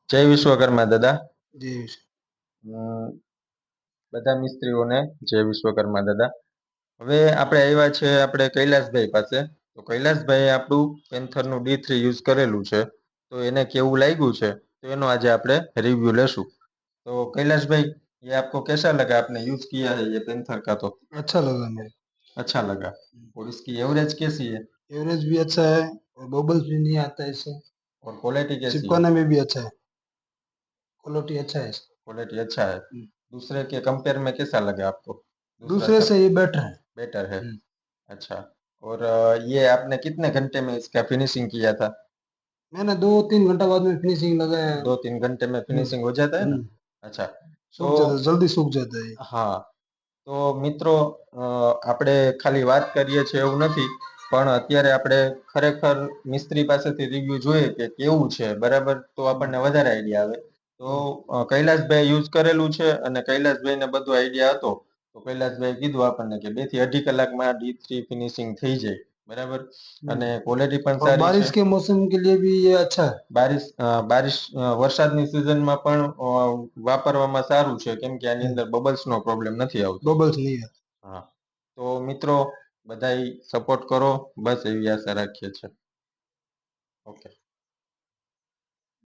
જય વિશ્વકર્મા દાદા. જી બધા મિસ્ત્રીઓને જય વિશ્વકર્મા દાદા. હવે આપણે આવ્યા છે આપણે કૈલાસભાઈ પાસે. તો કૈલાસભાઈએ આપણું પેન્થરનું D3 યુઝ કરેલું છે, તો એને કેવું લાગ્યું છે તો એનો આજે આપણે રિવ્યू लेશું. तो कैलाश भाई, ये आपको कैसा लगा? आपने यूज किया है ये पेंथर का? तो अच्छा लगा मेरे अच्छा लगा। और इसकी एवरेज कैसी है? एवरेज भी अच्छा है और बबल्स भी नहीं आता है इससे। और क्वालिटी कैसी है? चिपकाने में भी अच्छा है, क्वालिटी अच्छा है इसका। क्वालिटी अच्छा है। दूसरे के कंपेयर में कैसा लगा आपको? दूसरे से ये बेटर है। बेटर है। अच्छा। और ये आपने कितने घंटे में इसका फिनिशिंग किया था? मैंने 2-3 घंटा बाद में फिनिशिंग लगाया। 2-3 घंटे में फिनिशिंग हो जाता है ना? अच्छा। सूख तो जाता है, जल्दी सूख जाता है। હા, તો મિત્રો આપણે ખાલી વાત કરીએ છીએ એવું નથી, પણ અત્યારે આપણે ખરેખર મિસ્ત્રી પાસેથી રિવ્યુ જોઈએ કે કેવું છે, બરાબર, તો આપણને વધારે આઈડિયા આવે. તો કૈલાસભાઈ યુઝ કરેલું છે અને કૈલાસભાઈને બધો આઈડિયા હતો. તો કૈલાસભાઈ કીધું આપણને કે 2 થી 2.5 કલાકમાં D3 ફિનિશિંગ થઈ જાય, બરાબર, અને ક્વોલિટી પણ और સારી છે. बारिश के मौसम के लिए भी ये अच्छा है। બારિશ વરસાદની સિઝનમાં પણ વાપરવામાં સારું છે, કેમ કે આની અંદર બબલ્સનો પ્રોબ્લેમ નથી આવતો. बबल्स नहीं है। હા, તો મિત્રો બધાય સપોર્ટ કરો, બસ એવી આશા રાખીએ છીએ. ઓકે.